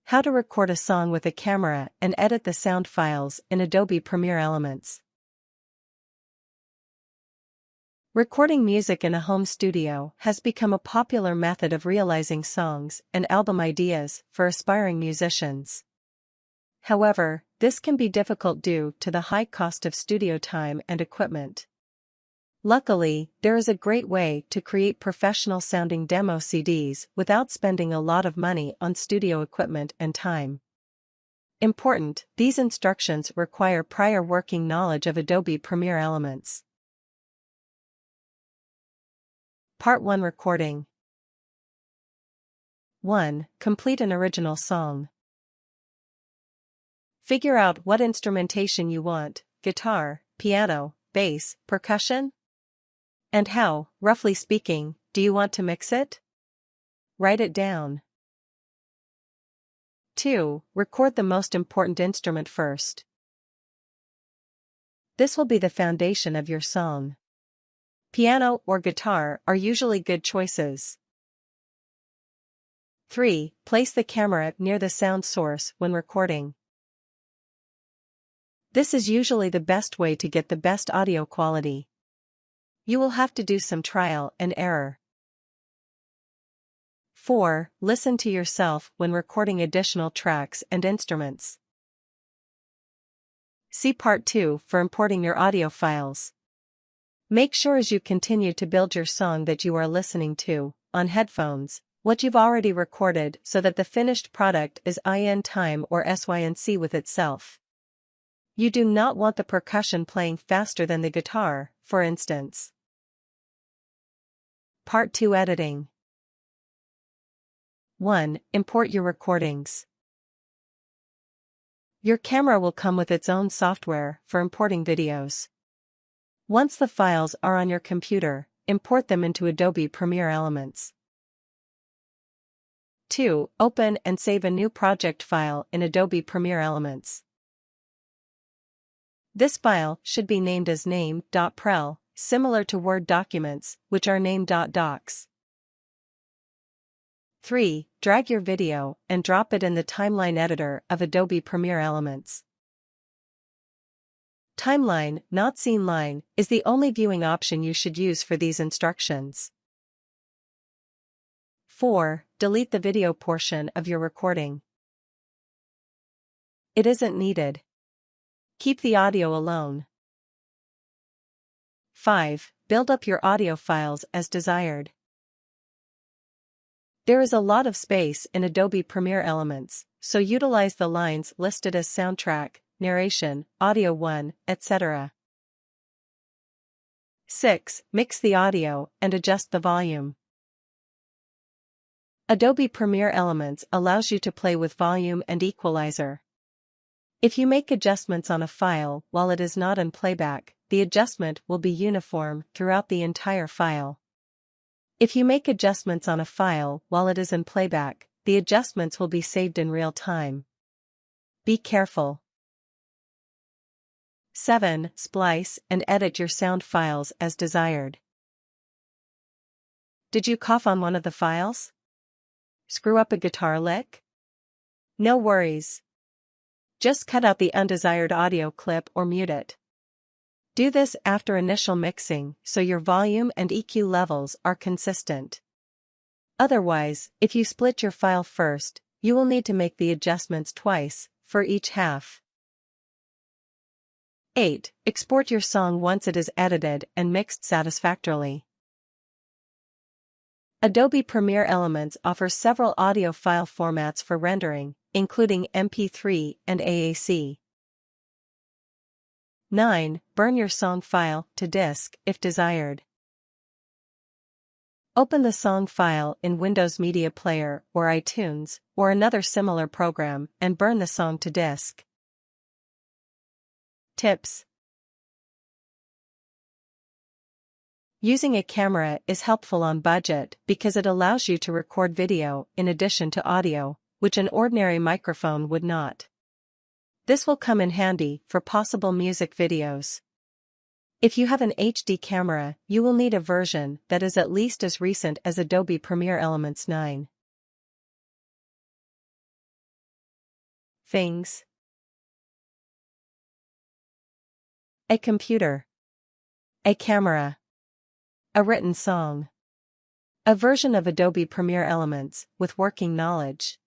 How to record a song with a camera and edit the sound files in Adobe Premiere Elements. Recording music in a home studio has become a popular method of realizing songs and album ideas for aspiring musicians. However, this can be difficult due to the high cost of studio time and equipment. Luckily, there is a great way to create professional-sounding demo CDs without spending a lot of money on studio equipment and time. Important, these instructions require prior working knowledge of Adobe Premiere Elements. Part 1 Recording 1. Complete an original song. Figure out what instrumentation you want: guitar, piano, bass, percussion? And how, roughly speaking, do you want to mix it? Write it down. 2. Record the most important instrument first. This will be the foundation of your song. Piano or guitar are usually good choices. 3. Place the camera near the sound source when recording. This is usually the best way to get the best audio quality. You will have to do some trial and error. 4. Listen to yourself when recording additional tracks and instruments. See Part 2 for importing your audio files. Make sure as you continue to build your song that you are listening to, on headphones, what you've already recorded so that the finished product is in time or sync with itself. You do not want the percussion playing faster than the guitar, for instance. Part 2 Editing 1. Import your recordings. Your camera will come with its own software for importing videos. Once the files are on your computer, import them into Adobe Premiere Elements. 2. Open and save a new project file in Adobe Premiere Elements. This file should be named as name.prel, similar to Word documents, which are name.docs. 3. Drag your video and drop it in the timeline editor of Adobe Premiere Elements. Timeline, not scene line, is the only viewing option you should use for these instructions. 4. Delete the video portion of your recording. It isn't needed. Keep the audio alone. 5. Build up your audio files as desired. There is a lot of space in Adobe Premiere Elements, so utilize the lines listed as soundtrack, narration, audio 1, etc. 6. Mix the audio and adjust the volume. Adobe Premiere Elements allows you to play with volume and equalizer. If you make adjustments on a file while it is not in playback, the adjustment will be uniform throughout the entire file. If you make adjustments on a file while it is in playback, the adjustments will be saved in real time. Be careful. 7. Splice and edit your sound files as desired. Did you cough on one of the files? Screw up a guitar lick? No worries. Just cut out the undesired audio clip or mute it. Do this after initial mixing so your volume and EQ levels are consistent. Otherwise, if you split your file first, you will need to make the adjustments twice, for each half. 8. Export your song once it is edited and mixed satisfactorily. Adobe Premiere Elements offers several audio file formats for rendering, including MP3 and AAC. 9. Burn your song file to disk if desired. Open the song file in Windows Media Player or iTunes or another similar program and burn the song to disk. Tips: Using a camera is helpful on budget because it allows you to record video in addition to audio, which an ordinary microphone would not. This will come in handy for possible music videos. If you have an HD camera, you will need a version that is at least as recent as Adobe Premiere Elements 9. Things. A computer. A camera. A written song. A version of Adobe Premiere Elements, with working knowledge.